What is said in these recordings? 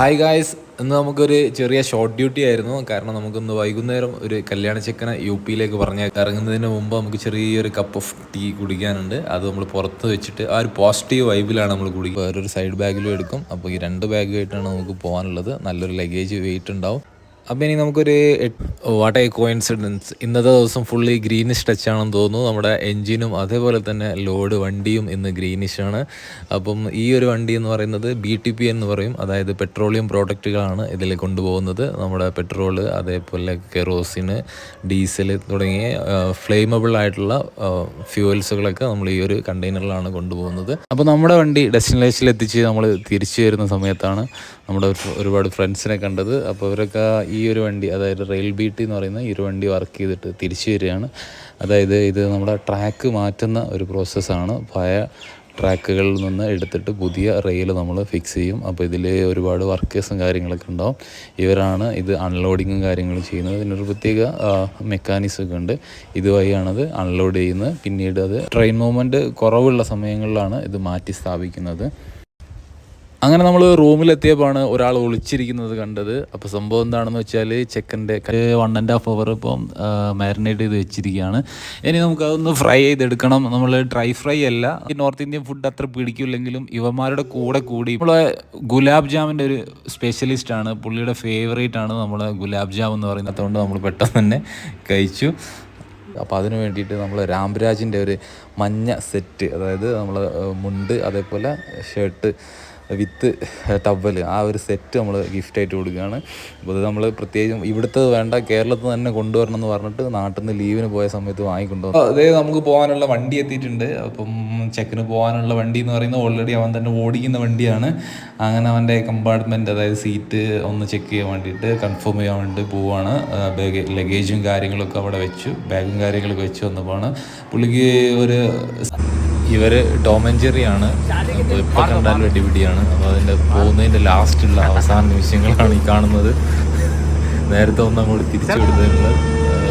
Hi guys, ഇന്ന് നമുക്കൊരു ചെറിയ ഷോർട്ട് ഡ്യൂട്ടി ആയിരുന്നു. കാരണം നമുക്കിന്ന് വൈകുന്നേരം ഒരു കല്യാണ ചെക്കനെ യുപിയിലേക്ക് പറഞ്ഞ് ഇറങ്ങുന്നതിന് മുമ്പ് നമുക്ക് ചെറിയൊരു കപ്പ് ഓഫ് ടീ കുടിക്കാനുണ്ട്. അത് നമ്മൾ പുറത്ത് വെച്ചിട്ട് ആ ഒരു പോസിറ്റീവ് വൈബിലാണ് നമ്മൾ കുടിക്കുക. വേറൊരു സൈഡ് ബാഗിലും എടുക്കും. അപ്പോൾ ഈ 2 ബാഗുമായിട്ടാണ് നമുക്ക് പോകാനുള്ളത്. നല്ലൊരു ലഗേജ് വെയിറ്റ് ഉണ്ടാവും. അപ്പോൾ ഇനി നമുക്കൊരു വാട്ട് എ കോയിൻസിഡൻസ്, ഇന്നത്തെ ദിവസം ഫുള്ളി ഗ്രീനിഷ് ടച്ച് ആണെന്ന് തോന്നുന്നു. നമ്മുടെ എൻജിനും അതേപോലെ തന്നെ ലോഡ് വണ്ടിയും ഇന്ന് ഗ്രീനിഷാണ്. അപ്പം ഈ ഒരു വണ്ടി എന്ന് പറയുന്നത് BTP എന്ന് പറയും. അതായത് പെട്രോളിയം പ്രോഡക്റ്റുകളാണ് ഇതിൽ കൊണ്ടുപോകുന്നത്. നമ്മുടെ പെട്രോള്, അതേപോലെ കെറോസിന്, ഡീസൽ തുടങ്ങിയ ഫ്ലെയിമബിൾ ആയിട്ടുള്ള ഫ്യൂവൽസുകളൊക്കെ നമ്മൾ ഈ ഒരു കണ്ടെയ്നറിലാണ് കൊണ്ടുപോകുന്നത്. അപ്പോൾ നമ്മുടെ വണ്ടി ഡെസ്റ്റിനേഷനിൽ എത്തിച്ച് നമ്മൾ തിരിച്ചു വരുന്ന സമയത്താണ് നമ്മുടെ ഒരുപാട് ഫ്രണ്ട്സിനെ കണ്ടത്. അപ്പോൾ ഇവരൊക്കെ ഈ ഒരു വണ്ടി, അതായത് റെയിൽ BT എന്ന് പറയുന്ന ഈ ഒരു വണ്ടി വർക്ക് ചെയ്തിട്ട് തിരിച്ചു വരികയാണ്. അതായത് ഇത് നമ്മുടെ ട്രാക്ക് മാറ്റുന്ന ഒരു പ്രോസസ്സാണ്. പഴയ ട്രാക്കുകളിൽ നിന്ന് എടുത്തിട്ട് പുതിയ റെയിൽ നമ്മൾ ഫിക്സ് ചെയ്യും. അപ്പോൾ ഇതിൽ ഒരുപാട് വർക്കേഴ്സും കാര്യങ്ങളൊക്കെ ഉണ്ടാവും. ഇവരാണ് ഇത് അൺലോഡിങ്ങും കാര്യങ്ങളും ചെയ്യുന്നത്. ഇതിനൊരു പ്രത്യേക മെക്കാനിസം ഒക്കെ ഉണ്ട്. ഇതുവഴിയാണത് അൺലോഡ് ചെയ്യുന്നത്. പിന്നീട് അത് ട്രെയിൻ മൂവ്മെൻറ്റ് കുറവുള്ള സമയങ്ങളിലാണ് ഇത് മാറ്റി സ്ഥാപിക്കുന്നത്. അങ്ങനെ നമ്മൾ റൂമിലെത്തിയപ്പോഴാണ് ഒരാൾ ഒളിച്ചിരിക്കുന്നത് കണ്ടത്. അപ്പോൾ സംഭവം എന്താണെന്ന് വെച്ചാൽ ചെക്കൻ്റെ 1.5 അവർ ഇപ്പം മാരിനേറ്റ് ചെയ്ത് വെച്ചിരിക്കുകയാണ്. ഇനി നമുക്കതൊന്ന് ഫ്രൈ ചെയ്തെടുക്കണം. നമ്മൾ ഡ്രൈ ഫ്രൈ അല്ല. ഈ നോർത്ത് ഇന്ത്യൻ ഫുഡ് അത്ര പിടിക്കില്ലെങ്കിലും ഇവന്മാരുടെ കൂടി നമ്മളെ ഗുലാബ് ജാമിൻ്റെ ഒരു സ്പെഷ്യലിസ്റ്റാണ്. പുള്ളിയുടെ ഫേവറേറ്റ് ആണ് നമ്മളെ ഗുലാബ് ജാം എന്ന് പറയുന്നത്. അതുകൊണ്ട് നമ്മൾ പെട്ടെന്ന് തന്നെ കഴിച്ചു. അപ്പോൾ അതിന് വേണ്ടിയിട്ട് നമ്മൾ രാംരാജിൻ്റെ ഒരു മഞ്ഞ സെറ്റ്, അതായത് നമ്മൾ മുണ്ട് അതേപോലെ ഷർട്ട് വിത്ത് ടവൽ, ആ ഒരു സെറ്റ് നമ്മൾ ഗിഫ്റ്റായിട്ട് കൊടുക്കുകയാണ്. അപ്പോൾ അത് നമ്മൾ പ്രത്യേകം ഇവിടുത്തെ വേണ്ട, കേരളത്തിൽ തന്നെ കൊണ്ടുവരണം എന്ന് പറഞ്ഞിട്ട് നാട്ടിൽ നിന്ന് ലീവിന് പോയ സമയത്ത് വാങ്ങിക്കൊണ്ടുപോകും. അതേ നമുക്ക് പോകാനുള്ള വണ്ടി എത്തിയിട്ടുണ്ട്. അപ്പം ചെക്കന് പോകാനുള്ള വണ്ടി എന്ന് പറയുന്നത് ഓൾറെഡി അവൻ തന്നെ ഓടിക്കുന്ന വണ്ടിയാണ്. അങ്ങനെ അവൻ്റെ കമ്പാർട്ട്മെൻറ്റ്, അതായത് സീറ്റ് ഒന്ന് ചെക്ക് ചെയ്യാൻ വേണ്ടിയിട്ട്, കൺഫേം ചെയ്യാൻ വേണ്ടി പോവുകയാണ്. ലഗേജും കാര്യങ്ങളൊക്കെ അവിടെ വെച്ചു, ബാഗും കാര്യങ്ങളൊക്കെ വെച്ച് വന്നപ്പോഴാണ് പുള്ളിക്ക് ഇവർ ടോം ആൻഡ് ജെറി ആണ്. അപ്പോൾ ഇപ്പോൾ കണ്ടാലും അടിപിടിയാണ്. അപ്പോൾ അതിൻ്റെ പോകുന്നതിൻ്റെ ലാസ്റ്റുള്ള അവസാന നിമിഷങ്ങളാണ് ഈ കാണുന്നത്. നേരത്തെ ഒന്നും അങ്ങോട്ട് തിരിച്ചു വിടുന്നതിനുള്ള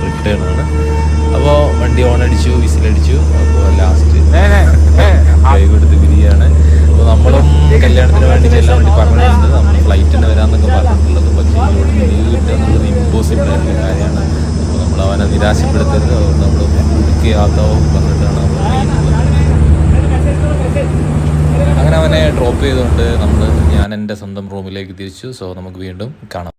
റിട്ടേൺ ആണ്. അപ്പോൾ വണ്ടി ഓണടിച്ചു, വിസിലടിച്ചു. അപ്പോൾ ലാസ്റ്റ് ഡ്രൈവ് എടുത്ത് പിരിയാണ്. അപ്പോൾ നമ്മളും കല്യാണത്തിന് വേണ്ടി ചെല്ലാൻ വേണ്ടി പറഞ്ഞിട്ടുണ്ട്. നമ്മൾ ഫ്ലൈറ്റിന് വരാമെന്നൊക്കെ പറഞ്ഞിട്ടുള്ളത്. പക്ഷേ ഇവിടെ ലീവ് കിട്ടുക എന്നുള്ളത് ഇമ്പോസിബിൾ ആയിട്ടുള്ള കാര്യമാണ്. അപ്പോൾ നമ്മൾ അവനെ നിരാശപ്പെടുത്തരുത്. അതുകൊണ്ട് നമ്മൾ ബുക്ക് ചെയ്യാത്തോ പറഞ്ഞിട്ടാണ് നമ്മൾ അങ്ങനെ അവനെ ഡ്രോപ്പ് ചെയ്തുകൊണ്ട് ഞാൻ എൻ്റെ സ്വന്തം റൂമിലേക്ക് തിരിച്ചു. സോ നമുക്ക് വീണ്ടും കാണാം.